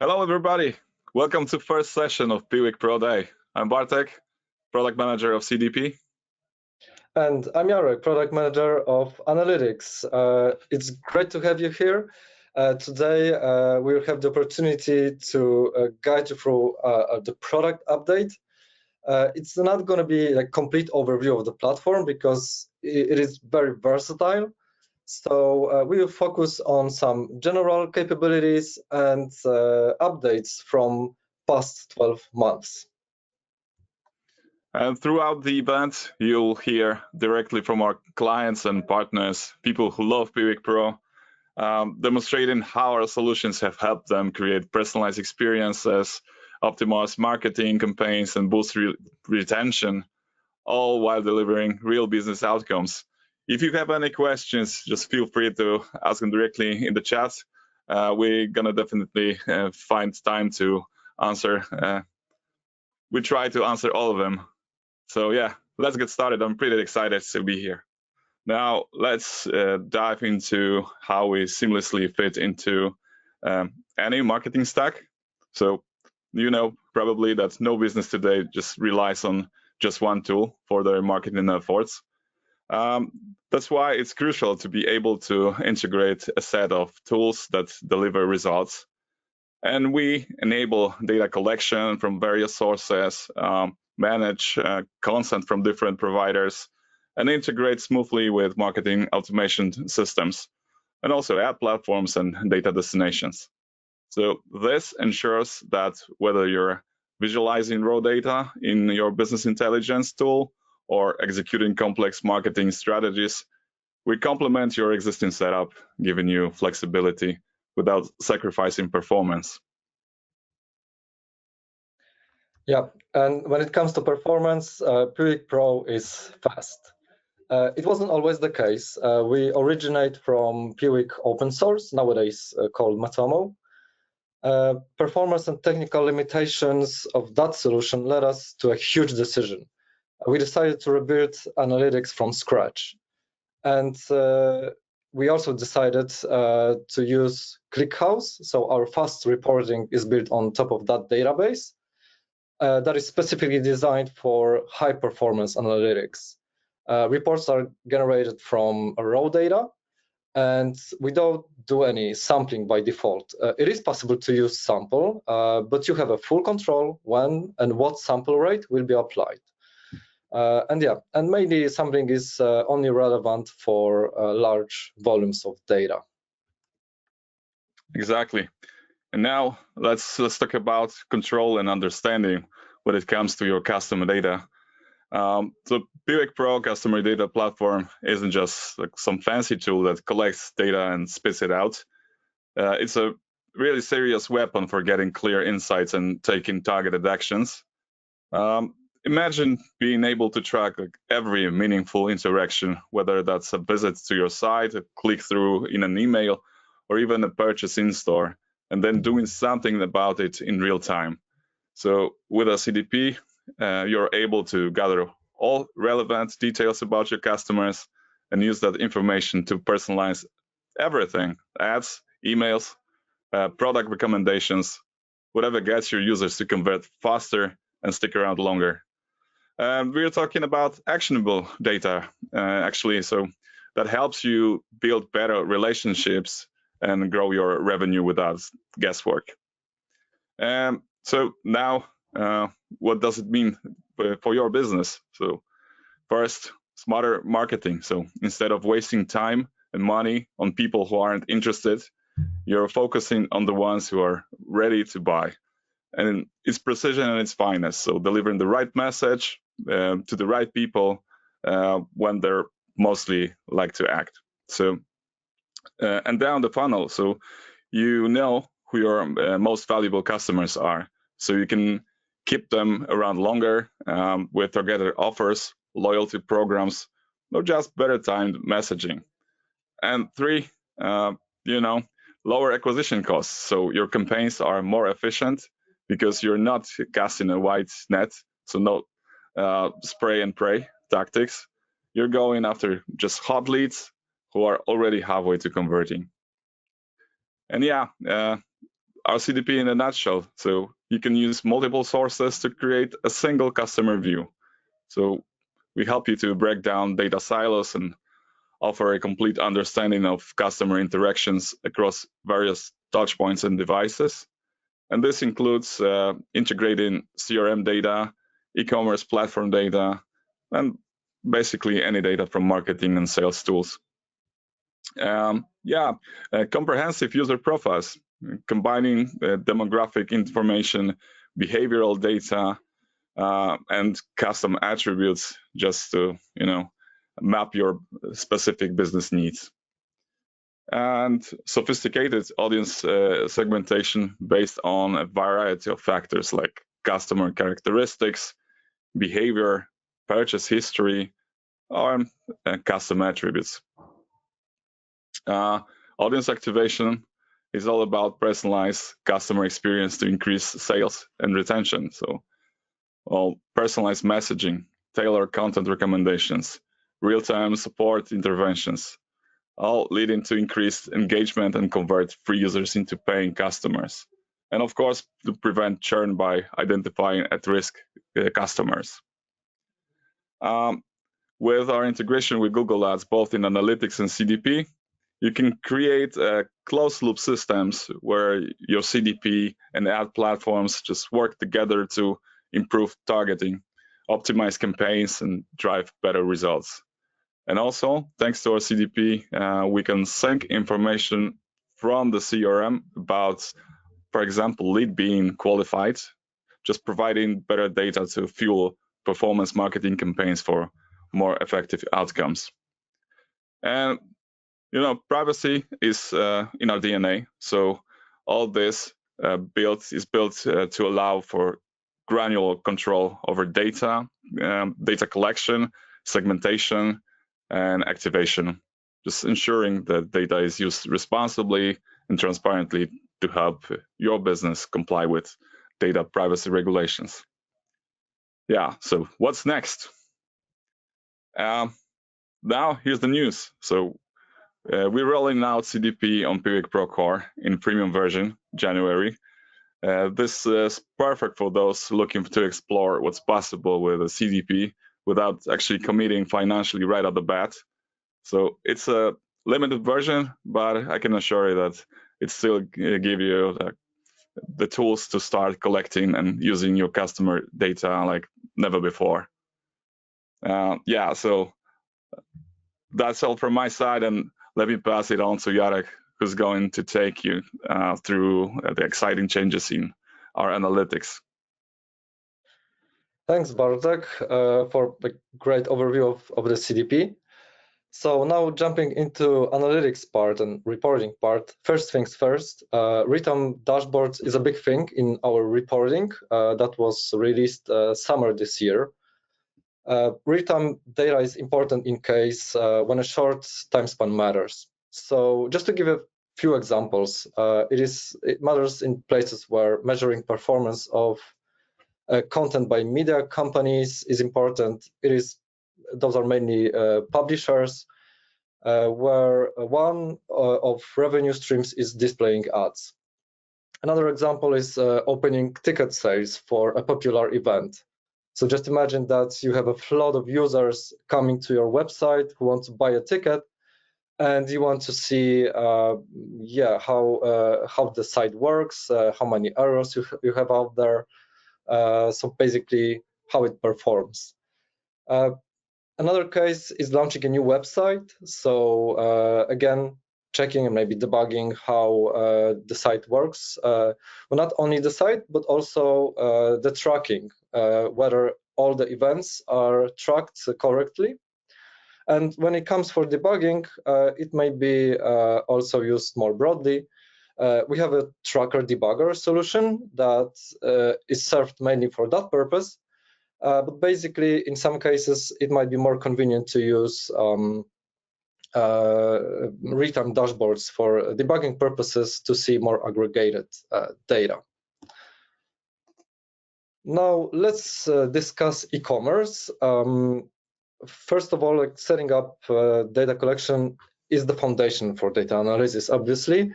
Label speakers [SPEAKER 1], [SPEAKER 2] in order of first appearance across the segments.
[SPEAKER 1] Hello, everybody. Welcome to first session of Piwik PRO Day. I'm Bartek, product manager of CDP.
[SPEAKER 2] And I'm Jarek, product manager of analytics. It's great to have you here. Today, we'll have the opportunity to guide you through the product update. It's not going to be a complete overview of the platform because it is very versatile. So we will focus on some general capabilities and updates from past 12 months.
[SPEAKER 1] And throughout the event, you'll hear directly from our clients and partners, people who love Piwik PRO, demonstrating how our solutions have helped them create personalized experiences, optimize marketing campaigns, and boost retention, all while delivering real business outcomes. If you have any questions, just feel free to ask them directly in the chat. We're gonna definitely find time to answer. We try to answer all of them. So yeah, let's get started. I'm pretty excited to be here. Now let's dive into how we seamlessly fit into any marketing stack. So you know probably that no business today just relies on just one tool for their marketing efforts. That's why it's crucial to be able to integrate a set of tools that deliver results. And we enable data collection from various sources, manage consent from different providers, and integrate smoothly with marketing automation systems, and also ad platforms and data destinations. So this ensures that whether you're visualizing raw data in your business intelligence tool or executing complex marketing strategies, we complement your existing setup, giving you flexibility without sacrificing performance.
[SPEAKER 2] Yeah, and when it comes to performance, Piwik PRO is fast. It wasn't always the case. We originate from Piwik open source, nowadays called Matomo. Performance and technical limitations of that solution led us to a huge decision. We decided to rebuild analytics from scratch. And we also decided to use ClickHouse. So our fast reporting is built on top of that database that is specifically designed for high performance analytics. Reports are generated from raw data, and we don't do any sampling by default. It is possible to use sample, but you have a full control when and what sample rate will be applied. And maybe sampling is only relevant for large volumes of data.
[SPEAKER 1] Exactly. And now let's talk about control and understanding when it comes to your customer data. The Piwik PRO customer data platform isn't just like some fancy tool that collects data and spits it out. It's a really serious weapon for getting clear insights and taking targeted actions. Imagine being able to track like every meaningful interaction, whether that's a visit to your site, a click through in an email, or even a purchase in store, and then doing something about it in real time. So with a CDP, you're able to gather all relevant details about your customers and use that information to personalize everything: ads, emails, product recommendations, whatever gets your users to convert faster and stick around longer. We're talking about actionable data, actually, so that helps you build better relationships and grow your revenue without guesswork. So now, what does it mean for your business? So first, smarter marketing. So instead of wasting time and money on people who aren't interested, you're focusing on the ones who are ready to buy. And it's precision at its finest. So delivering the right message to the right people when they're mostly like to act. So and down the funnel, so you know who your most valuable customers are, so you can keep them around longer with targeted offers, loyalty programs, or just better timed messaging. And three, lower acquisition costs. So your campaigns are more efficient because you're not casting a wide net, so no spray and pray tactics. You're going after just hot leads who are already halfway to converting. And yeah, our CDP in a nutshell. So you can use multiple sources to create a single customer view. So we help you to break down data silos and offer a complete understanding of customer interactions across various touchpoints and devices. And this includes integrating CRM data, e-commerce platform data, and basically any data from marketing and sales tools. Comprehensive user profiles, combining demographic information, behavioral data, and custom attributes just to, map your specific business needs. And sophisticated audience segmentation based on a variety of factors like customer characteristics, behavior, purchase history, or custom attributes. Audience activation is all about personalized customer experience to increase sales and retention. So, personalized messaging, tailored content recommendations, real-time support interventions, all leading to increased engagement and convert free users into paying customers. And of course, to prevent churn by identifying at-risk customers. With our integration with Google Ads, both in analytics and CDP, you can create closed-loop systems where your CDP and ad platforms just work together to improve targeting, optimize campaigns, and drive better results. And also, thanks to our CDP, we can sync information from the CRM about, for example, lead being qualified, just providing better data to fuel performance marketing campaigns for more effective outcomes. And, privacy is in our DNA. So all this is built to allow for granular control over data, data collection, segmentation, and activation, just ensuring that data is used responsibly and transparently to help your business comply with data privacy regulations. Yeah, so what's next? Now, here's the news. So we're rolling out CDP on Piwik PRO Core in premium version, January. This is perfect for those looking to explore what's possible with a CDP without actually committing financially right at the bat. So it's a limited version, but I can assure you that it still give you the tools to start collecting and using your customer data like never before. So that's all from my side, and let me pass it on to Jarek, who's going to take you through the exciting changes in our analytics.
[SPEAKER 2] Thanks, Bartek, for the great overview of the CDP. So now jumping into analytics part and reporting part, first things first, real-time dashboards is a big thing in our reporting that was released summer this year. Real-time data is important in case when a short time span matters. So just to give a few examples, it matters in places where measuring performance of content by media companies is important. Those are mainly publishers, where one of revenue streams is displaying ads. Another example is opening ticket sales for a popular event. So just imagine that you have a flood of users coming to your website who want to buy a ticket, and you want to see how the site works, how many errors you have out there, so basically how it performs. Another case is launching a new website. So again, checking and maybe debugging how the site works. Well, not only the site, but also the tracking, whether all the events are tracked correctly. And when it comes for debugging, it may be also used more broadly. We have a tracker debugger solution that is served mainly for that purpose. But basically, in some cases, it might be more convenient to use real-time dashboards for debugging purposes to see more aggregated data. Now, let's discuss e-commerce. First of all, setting up data collection is the foundation for data analysis, obviously.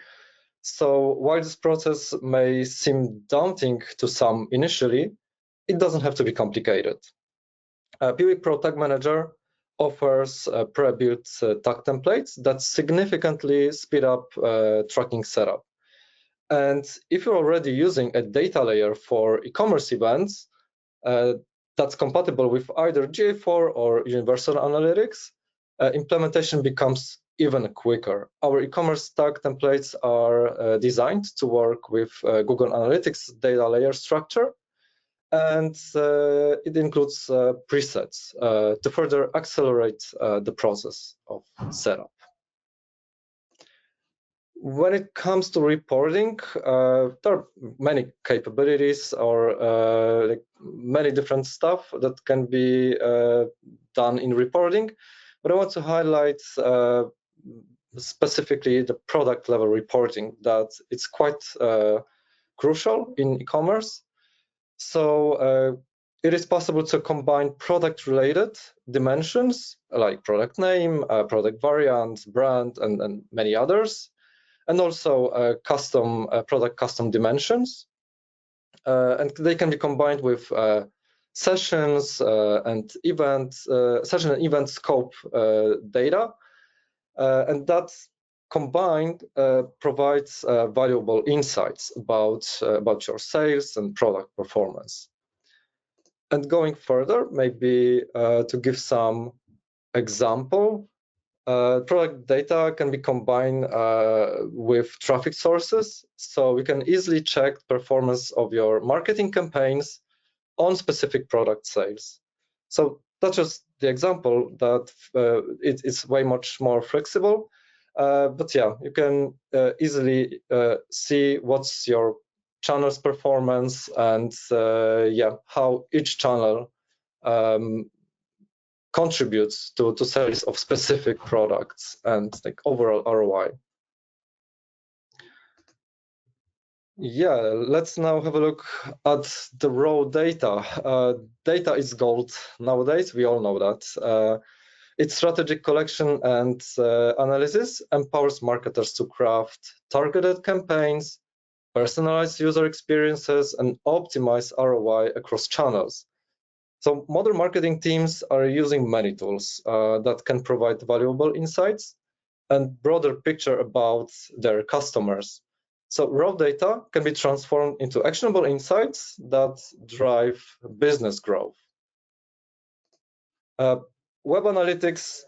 [SPEAKER 2] So while this process may seem daunting to some initially, it doesn't have to be complicated. Piwik Pro Tag Manager offers pre-built tag templates that significantly speed up tracking setup. And if you're already using a data layer for e-commerce events that's compatible with either GA4 or Universal Analytics, implementation becomes even quicker. Our e-commerce tag templates are designed to work with Google Analytics data layer structure, and it includes presets to further accelerate the process of setup. When it comes to reporting, there are many capabilities or like many different stuff that can be done in reporting, but I want to highlight specifically the product level reporting, that it's quite crucial in e-commerce. So it is possible to combine product-related dimensions like product name, product variant, brand, and many others, and also product custom dimensions. And they can be combined with sessions and session and event scope data. And that combined provides valuable insights about your sales and product performance. And going further, maybe to give some example, product data can be combined with traffic sources, so we can easily check performance of your marketing campaigns on specific product sales. So that's just the example that it's way much more flexible. But yeah, you can easily see what's your channel's performance and how each channel contributes to sales of specific products and like overall ROI. Yeah, let's now have a look at the raw data. Data is gold nowadays, we all know that. Its strategic collection and analysis empowers marketers to craft targeted campaigns, personalize user experiences, and optimize ROI across channels. So modern marketing teams are using many tools that can provide valuable insights and broader picture about their customers. So raw data can be transformed into actionable insights that drive business growth. Web analytics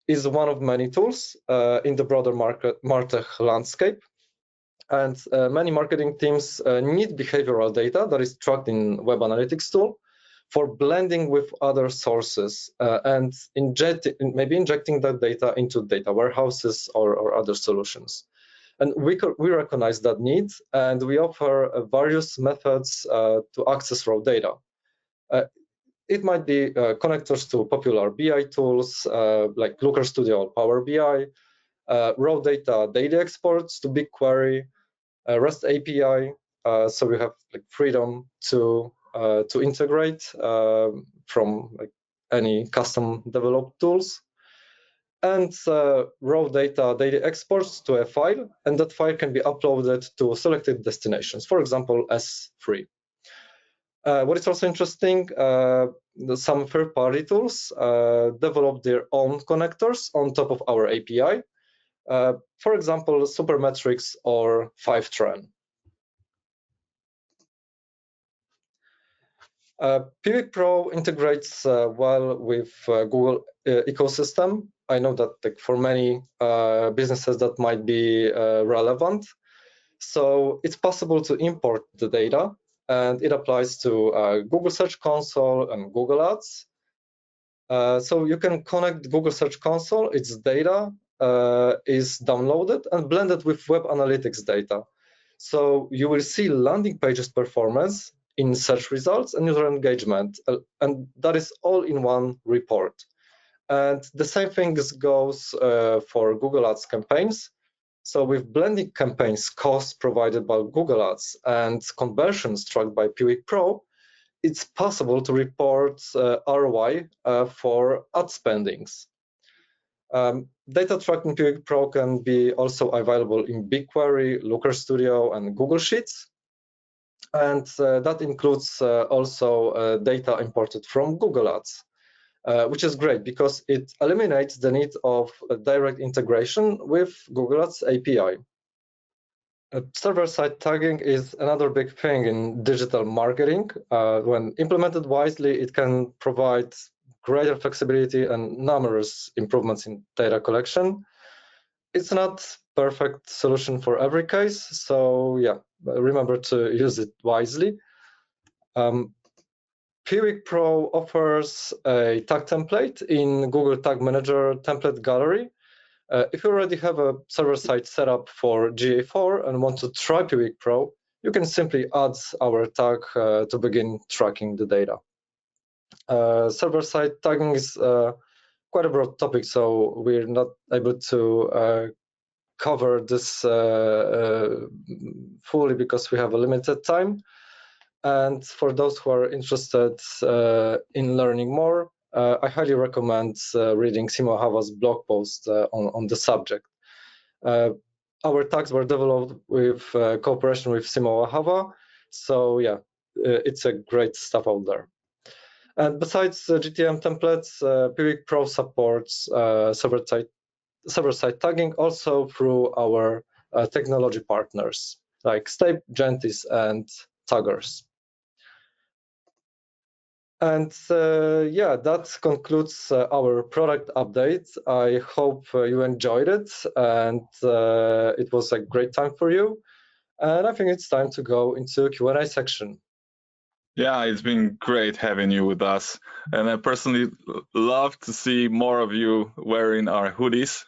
[SPEAKER 2] is one of many tools in the broader MarTech landscape. And many marketing teams need behavioral data that is tracked in web analytics tool for blending with other sources and maybe injecting that data into data warehouses or other solutions. And we recognize that need, and we offer various methods to access raw data. It might be connectors to popular BI tools like Looker Studio or Power BI, raw data daily exports to BigQuery, REST API, so we have like freedom to integrate from like any custom developed tools, and raw data daily exports to a file, and that file can be uploaded to selected destinations, for example, S3. What is also interesting, some third-party tools develop their own connectors on top of our API. For example, Supermetrics or Fivetran. Piwik Pro integrates well with Google ecosystem. I know that like, for many businesses that might be relevant. So it's possible to import the data, and it applies to Google Search Console and Google Ads. So you can connect Google Search Console, its data is downloaded and blended with web analytics data. So you will see landing pages performance in search results and user engagement, and that is all in one report. And the same thing goes for Google Ads campaigns. So with blending campaigns costs provided by Google Ads and conversions tracked by Piwik Pro, it's possible to report ROI for ad spendings. Data tracking Piwik PRO can be also available in BigQuery, Looker Studio, and Google Sheets. And that includes also data imported from Google Ads, which is great because it eliminates the need of direct integration with Google Ads API. Server-side tagging is another big thing in digital marketing. When implemented wisely, it can provide greater flexibility and numerous improvements in data collection. It's not perfect solution for every case, so yeah, remember to use it wisely. Piwik PRO offers a tag template in Google Tag Manager template gallery. If you already have a server-side setup for GA4 and want to try Piwik PRO, you can simply add our tag to begin tracking the data. Server-side tagging is quite a broad topic, so we're not able to cover this fully because we have a limited time. And for those who are interested in learning more, I highly recommend reading Simo Hava's blog post on the subject. Our tags were developed with cooperation with Simo Hava, so yeah, it's a great stuff out there. And besides GTM templates, Piwik PRO supports server-side tagging also through our technology partners like Stape, Gentis, and Taggers. And yeah, that concludes our product update. I hope you enjoyed it and it was a great time for you. And I think it's time to go into Q&A section.
[SPEAKER 1] Yeah, it's been great having you with us. And I personally love to see more of you wearing our hoodies.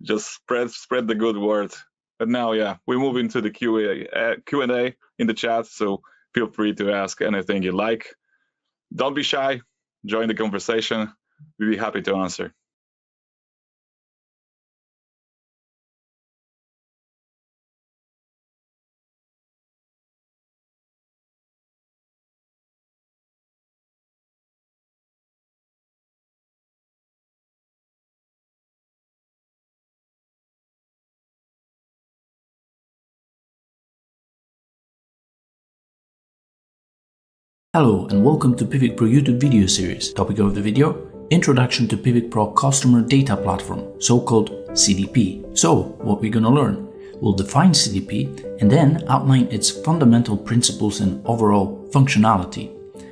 [SPEAKER 1] Just spread the good word. But now, yeah, we move into the Q&A in the chat, so feel free to ask anything you like. Don't be shy. Join the conversation. We'll be happy to answer.
[SPEAKER 3] Hello and welcome to Piwik PRO YouTube video series. Topic of the video: Introduction to Piwik PRO Customer Data Platform, so-called CDP. So, what we're gonna learn? We'll define CDP and then outline its fundamental principles and overall functionality.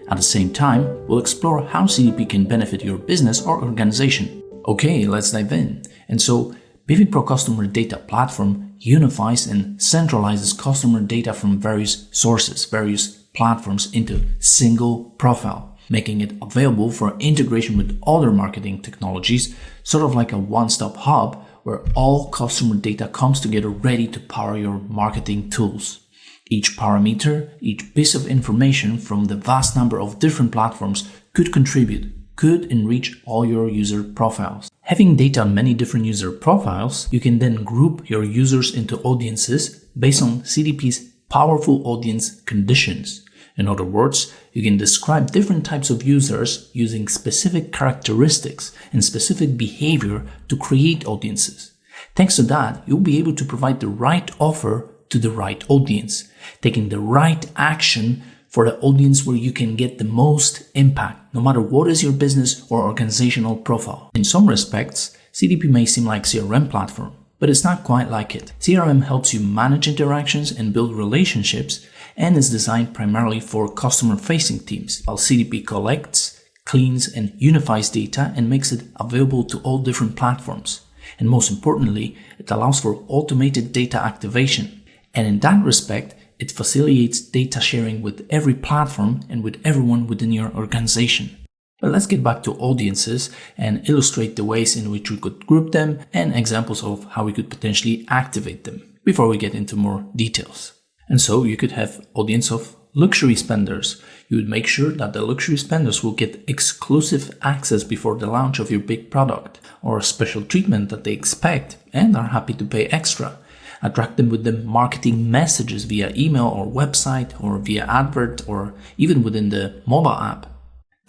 [SPEAKER 3] At the same time, we'll explore how CDP can benefit your business or organization. Okay, let's dive in. And so, Piwik PRO Customer Data Platform unifies and centralizes customer data from various sources, various platforms into single profile, making it available for integration with other marketing technologies, sort of like a one-stop hub where all customer data comes together ready to power your marketing tools. Each parameter, each piece of information from the vast number of different platforms could contribute, could enrich all your user profiles. Having data on many different user profiles, you can then group your users into audiences based on CDP's powerful audience conditions. In other words, you can describe different types of users using specific characteristics and specific behavior to create audiences. Thanks to that, you'll be able to provide the right offer to the right audience, taking the right action for the audience where you can get the most impact, no matter what is your business or organizational profile. In some respects, CDP may seem like CRM platform, but it's not quite like it. CRM helps you manage interactions and build relationships and is designed primarily for customer-facing teams, while CDP collects, cleans, and unifies data and makes it available to all different platforms. And most importantly, it allows for automated data activation. And in that respect, it facilitates data sharing with every platform and with everyone within your organization. But let's get back to audiences and illustrate the ways in which we could group them and examples of how we could potentially activate them before we get into more details. And so you could have audience of luxury spenders. You would make sure that the luxury spenders will get exclusive access before the launch of your big product or special treatment that they expect and are happy to pay extra. Attract them with the marketing messages via email or website or via advert or even within the mobile app.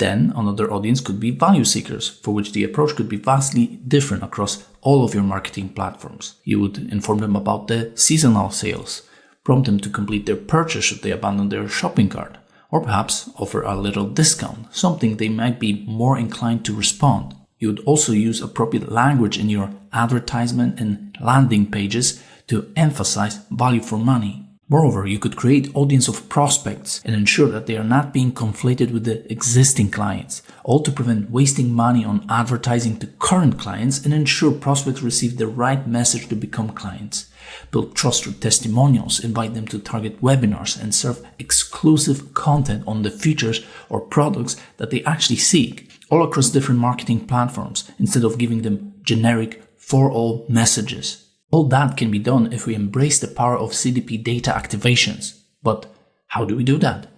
[SPEAKER 3] Then another audience could be value seekers, for which the approach could be vastly different across all of your marketing platforms. You would inform them about the seasonal sales, prompt them to complete their purchase should they abandon their shopping cart, or perhaps offer a little discount, something they might be more inclined to respond. You would also use appropriate language in your advertisement and landing pages to emphasize value for money. Moreover, you could create audience of prospects and ensure that they are not being conflated with the existing clients, all to prevent wasting money on advertising to current clients and ensure prospects receive the right message to become clients. Build trust through testimonials, invite them to target webinars, and serve exclusive content on the features or products that they actually seek, all across different marketing platforms, instead of giving them generic for all messages. All that can be done if we embrace the power of CDP data activations. But how do we do that?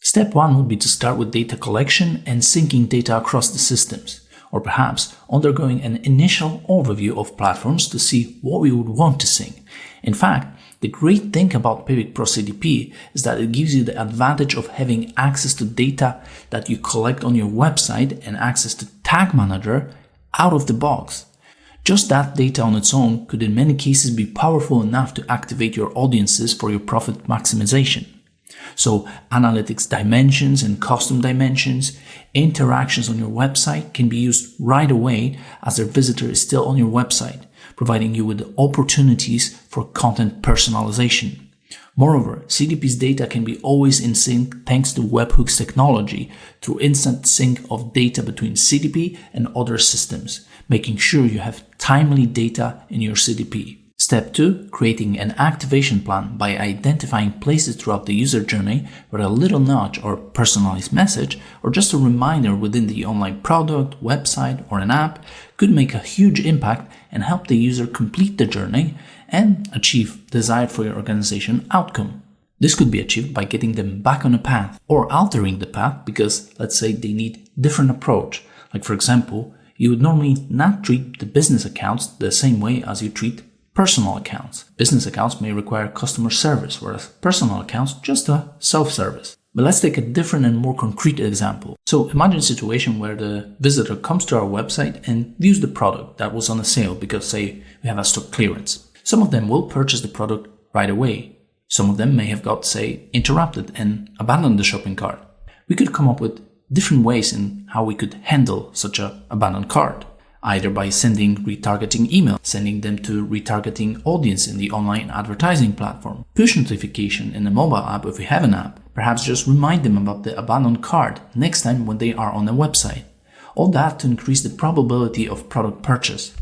[SPEAKER 3] Step 1 would be to start with data collection and syncing data across the systems, or perhaps undergoing an initial overview of platforms to see what we would want to sync. In fact, the great thing about Piwik PRO CDP is that it gives you the advantage of having access to data that you collect on your website and access to Tag Manager out of the box. Just that data on its own could in many cases be powerful enough to activate your audiences for your profit maximization. So analytics dimensions and custom dimensions, interactions on your website can be used right away as their visitor is still on your website, providing you with opportunities for content personalization. Moreover, CDP's data can be always in sync thanks to webhooks technology through instant sync of data between CDP and other systems, making sure you have timely data in your CDP. Step 2, creating an activation plan by identifying places throughout the user journey where a little nudge or personalized message or just a reminder within the online product, website, or an app could make a huge impact and help the user complete the journey and achieve desired for your organization outcome. This could be achieved by getting them back on a path or altering the path because, let's say, they need different approach. Like, for example, you would normally not treat the business accounts the same way as you treat personal accounts. Business accounts may require customer service, whereas personal accounts just a self-service. But let's take a different and more concrete example. So imagine a situation where the visitor comes to our website and views the product that was on a sale because, say, we have a stock clearance. Some of them will purchase the product right away. Some of them may have got, say, interrupted and abandoned the shopping cart. We could come up with different ways in how we could handle such an abandoned cart, either by sending retargeting email, sending them to retargeting audience in the online advertising platform, push notification in the mobile app if we have an app, perhaps just remind them about the abandoned cart next time when they are on a website. All that to increase the probability of product purchase.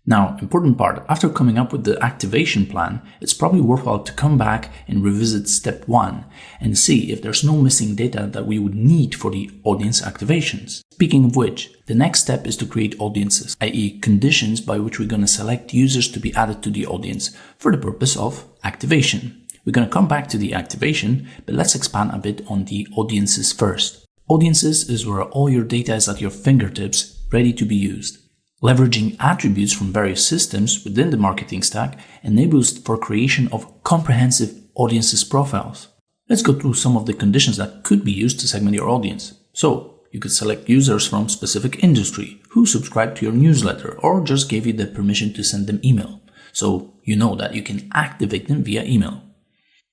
[SPEAKER 3] Now, important part, after coming up with the activation plan, it's probably worthwhile to come back and revisit step 1 and see if there's no missing data that we would need for the audience activations. Speaking of which, the next step is to create audiences, i.e. conditions by which we're going to select users to be added to the audience for the purpose of activation. We're going to come back to the activation, but let's expand a bit on the audiences first. Audiences is where all your data is at your fingertips, ready to be used. Leveraging attributes from various systems within the marketing stack enables for creation of comprehensive audiences profiles. Let's go through some of the conditions that could be used to segment your audience. So, you could select users from specific industry who subscribe to your newsletter or just gave you the permission to send them email, so you know that you can activate them via email.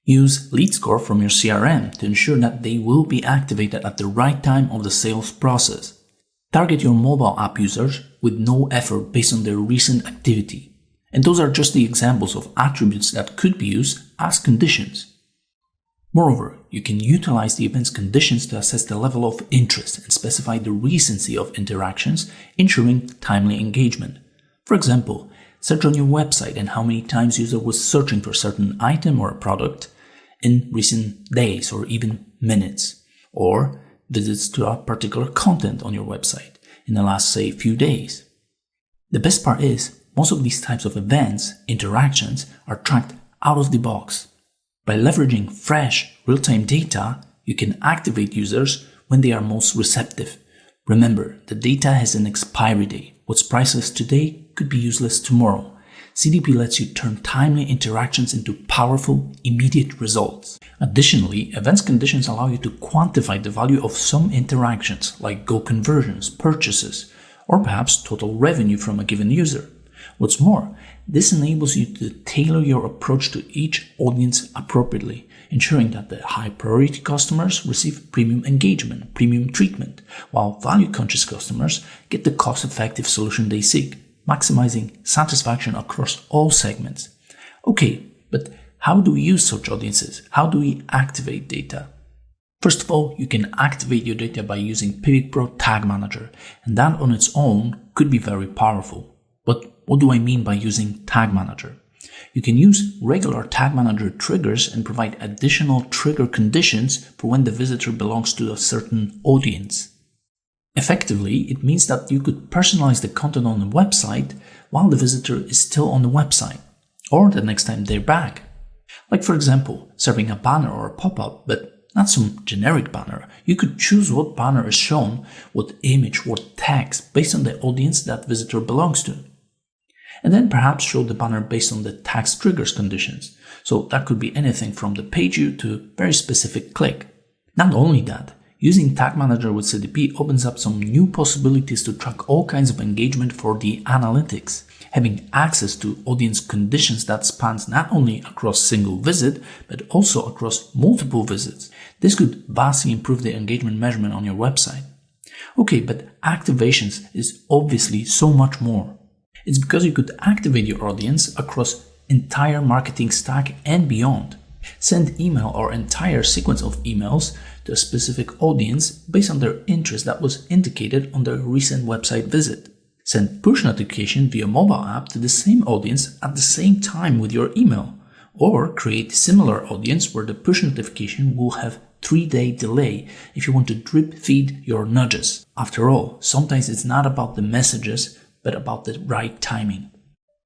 [SPEAKER 3] Use lead score from your CRM to ensure that they will be activated at the right time of the sales process. Target your mobile app users with no effort based on their recent activity. And those are just the examples of attributes that could be used as conditions. Moreover, you can utilize the event's conditions to assess the level of interest and specify the recency of interactions, ensuring timely engagement. For example, search on your website and how many times user was searching for a certain item or a product in recent days or even minutes, or visits to a particular content on your website in the last, say, few days. The best part is, most of these types of events, interactions, are tracked out of the box. By leveraging fresh, real-time data, you can activate users when they are most receptive. Remember, the data has an expiry date. What's priceless today could be useless tomorrow. CDP lets you turn timely interactions into powerful, immediate results. Additionally, events conditions allow you to quantify the value of some interactions, like goal conversions, purchases, or perhaps total revenue from a given user. What's more, this enables you to tailor your approach to each audience appropriately, ensuring that the high-priority customers receive premium engagement, premium treatment, while value-conscious customers get the cost-effective solution they seek, maximizing satisfaction across all segments. Okay, but how do we use such audiences? How do we activate data? First of all, you can activate your data by using Piwik PRO Tag Manager, and that on its own could be very powerful. But what do I mean by using Tag Manager? You can use regular Tag Manager triggers and provide additional trigger conditions for when the visitor belongs to a certain audience. Effectively, it means that you could personalize the content on the website while the visitor is still on the website, or the next time they're back. Like for example, serving a banner or a pop-up, but not some generic banner. You could choose what banner is shown, what image, what text, based on the audience that visitor belongs to. And then perhaps show the banner based on the text triggers conditions. So that could be anything from the page view to very specific click. Not only that, using Tag Manager with CDP opens up some new possibilities to track all kinds of engagement for the analytics. Having access to audience conditions that spans not only across single visit, but also across multiple visits. This could vastly improve the engagement measurement on your website. Okay, but activations is obviously so much more. It's because you could activate your audience across entire marketing stack and beyond. Send email or entire sequence of emails to a specific audience based on their interest that was indicated on their recent website visit. Send push notification via mobile app to the same audience at the same time with your email. Or create similar audience where the push notification will have 3-day delay if you want to drip feed your nudges. After all, sometimes it's not about the messages, but about the right timing.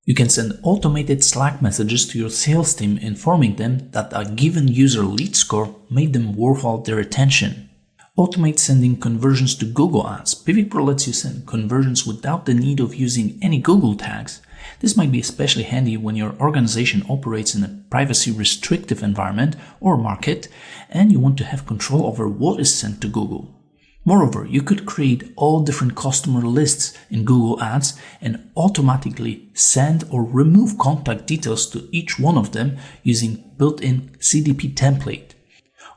[SPEAKER 3] You can send automated Slack messages to your sales team informing them that a given user lead score made them worthwhile their attention. Automate sending conversions to Google Ads. Piwik PRO lets you send conversions without the need of using any Google tags. This might be especially handy when your organization operates in a privacy-restrictive environment or market and you want to have control over what is sent to Google. Moreover, you could create all different customer lists in Google Ads and automatically send or remove contact details to each one of them using built-in CDP template.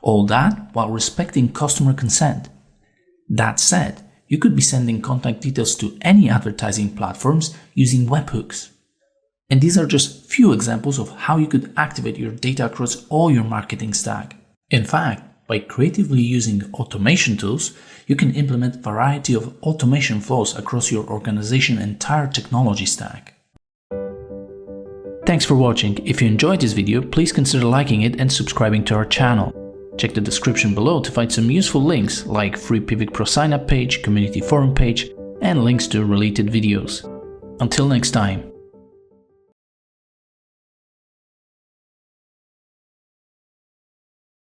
[SPEAKER 3] All that while respecting customer consent. That said, you could be sending contact details to any advertising platforms using webhooks. And these are just few examples of how you could activate your data across all your marketing stack. In fact, by creatively using automation tools, you can implement a variety of automation flows across your organization's entire technology stack. Thanks for watching. If you enjoyed this video, please consider liking it and subscribing to our channel. Check the description below to find some useful links like free Piwik PRO sign-up page, community forum page, and links to related videos. Until next time.